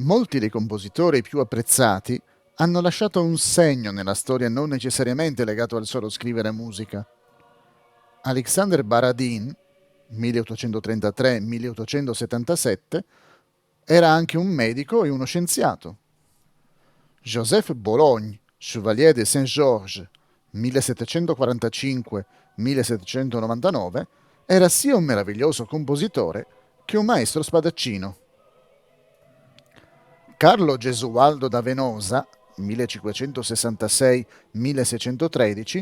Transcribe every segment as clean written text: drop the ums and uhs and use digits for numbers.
Molti dei compositori più apprezzati hanno lasciato un segno nella storia non necessariamente legato al solo scrivere musica. Alexander Baradin, 1833-1877, era anche un medico e uno scienziato. Joseph Bologne, Chevalier de Saint-Georges, 1745-1799, era sia un meraviglioso compositore che un maestro spadaccino. Carlo Gesualdo da Venosa, 1566-1613,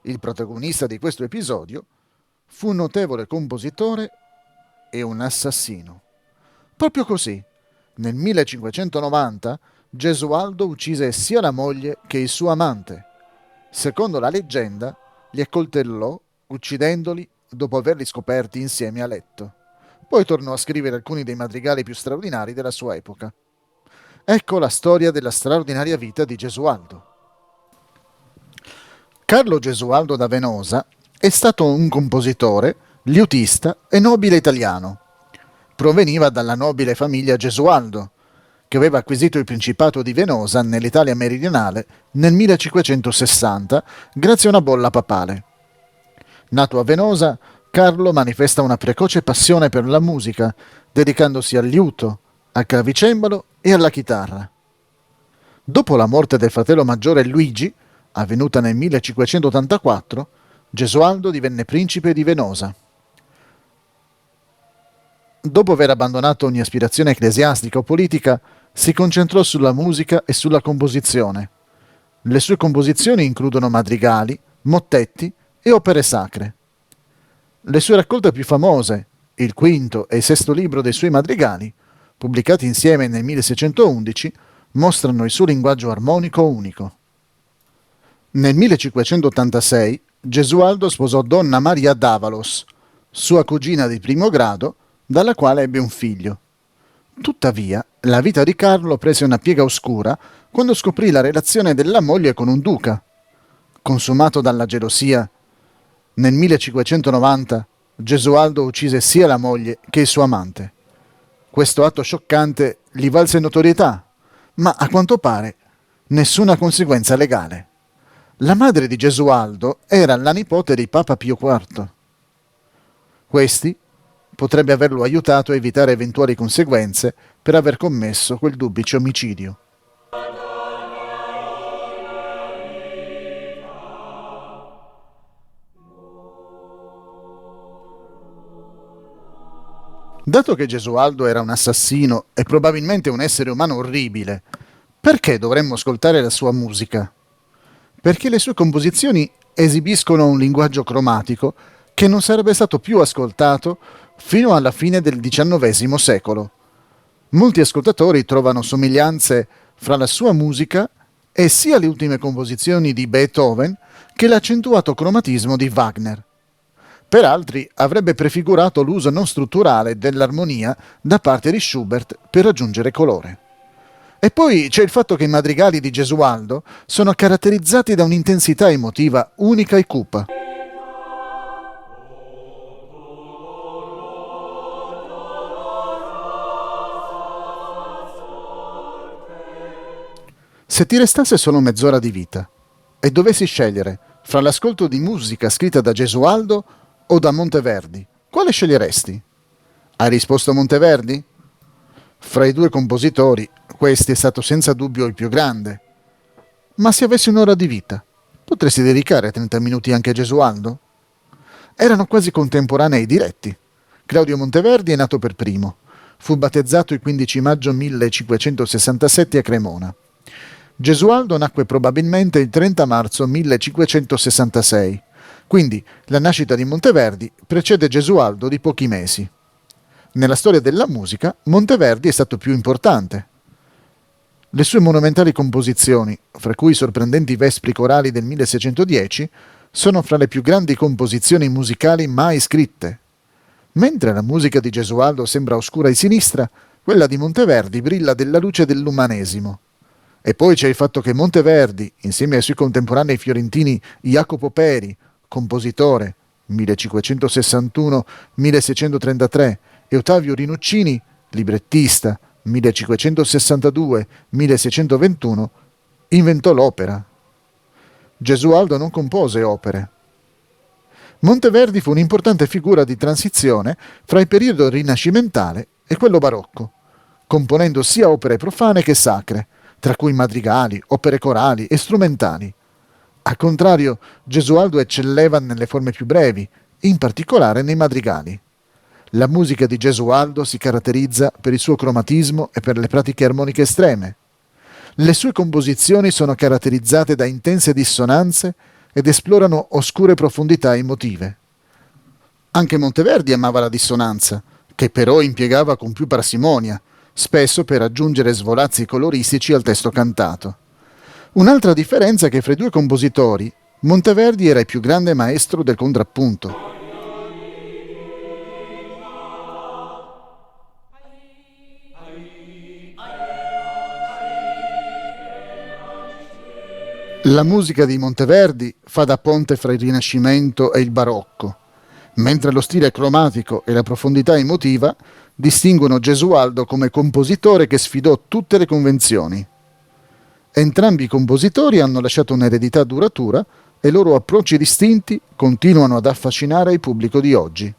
il protagonista di questo episodio, fu un notevole compositore e un assassino. Proprio così, nel 1590, Gesualdo uccise sia la moglie che il suo amante. Secondo la leggenda, li accoltellò uccidendoli dopo averli scoperti insieme a letto. Poi tornò a scrivere alcuni dei madrigali più straordinari della sua epoca. Ecco la storia della straordinaria vita di Gesualdo. Carlo Gesualdo da Venosa è stato un compositore, liutista e nobile italiano. Proveniva dalla nobile famiglia Gesualdo, che aveva acquisito il Principato di Venosa nell'Italia meridionale nel 1560 grazie a una bolla papale. Nato a Venosa, Carlo manifesta una precoce passione per la musica, dedicandosi al liuto, al clavicembalo e alla chitarra. Dopo la morte del fratello maggiore Luigi, avvenuta nel 1584, Gesualdo divenne principe di Venosa. Dopo aver abbandonato ogni aspirazione ecclesiastica o politica, si concentrò sulla musica e sulla composizione. Le sue composizioni includono madrigali, mottetti e opere sacre. Le sue raccolte più famose, il quinto e il sesto libro dei suoi madrigali, pubblicati insieme nel 1611, mostrano il suo linguaggio armonico unico. Nel 1586 Gesualdo sposò Donna Maria d'Avalos, sua cugina di primo grado, dalla quale ebbe un figlio. Tuttavia, la vita di Carlo prese una piega oscura quando scoprì la relazione della moglie con un duca. Consumato dalla gelosia, nel 1590 Gesualdo uccise sia la moglie che il suo amante. Questo atto scioccante gli valse notorietà, ma a quanto pare nessuna conseguenza legale. La madre di Gesualdo era la nipote di Papa Pio IV. Questi potrebbe averlo aiutato a evitare eventuali conseguenze per aver commesso quel duplice omicidio. Dato che Gesualdo era un assassino e probabilmente un essere umano orribile, perché dovremmo ascoltare la sua musica? Perché le sue composizioni esibiscono un linguaggio cromatico che non sarebbe stato più ascoltato fino alla fine del XIX secolo. Molti ascoltatori trovano somiglianze fra la sua musica e sia le ultime composizioni di Beethoven che l'accentuato cromatismo di Wagner. Per altri avrebbe prefigurato l'uso non strutturale dell'armonia da parte di Schubert per raggiungere colore. E poi c'è il fatto che i madrigali di Gesualdo sono caratterizzati da un'intensità emotiva unica e cupa. Se ti restasse solo mezz'ora di vita e dovessi scegliere fra l'ascolto di musica scritta da Gesualdo o da Monteverdi, quale sceglieresti? Hai risposto Monteverdi? Fra i due compositori, questi è stato senza dubbio il più grande. Ma se avessi un'ora di vita, potresti dedicare 30 minuti anche a Gesualdo? Erano quasi contemporanei diretti. Claudio Monteverdi è nato per primo. Fu battezzato il 15 maggio 1567 a Cremona. Gesualdo nacque probabilmente il 30 marzo 1566, quindi la nascita di Monteverdi precede Gesualdo di pochi mesi. Nella storia della musica, Monteverdi è stato più importante. Le sue monumentali composizioni, fra cui i sorprendenti vespri corali del 1610, sono fra le più grandi composizioni musicali mai scritte. Mentre la musica di Gesualdo sembra oscura e sinistra, quella di Monteverdi brilla della luce dell'umanesimo. E poi c'è il fatto che Monteverdi, insieme ai suoi contemporanei fiorentini Jacopo Peri, compositore 1561-1633, e Ottavio Rinuccini, librettista 1562-1621, inventò l'opera. Gesualdo non compose opere. Monteverdi fu un'importante figura di transizione fra il periodo rinascimentale e quello barocco, componendo sia opere profane che sacre, tra cui madrigali, opere corali e strumentali. Al contrario, Gesualdo eccelleva nelle forme più brevi, in particolare nei madrigali. La musica di Gesualdo si caratterizza per il suo cromatismo e per le pratiche armoniche estreme. Le sue composizioni sono caratterizzate da intense dissonanze ed esplorano oscure profondità emotive. Anche Monteverdi amava la dissonanza, che però impiegava con più parsimonia, spesso per aggiungere svolazzi coloristici al testo cantato. Un'altra differenza è che fra i due compositori, Monteverdi era il più grande maestro del contrappunto. La musica di Monteverdi fa da ponte fra il Rinascimento e il Barocco, mentre lo stile cromatico e la profondità emotiva distinguono Gesualdo come compositore che sfidò tutte le convenzioni. Entrambi i compositori hanno lasciato un'eredità duratura e i loro approcci distinti continuano ad affascinare il pubblico di oggi.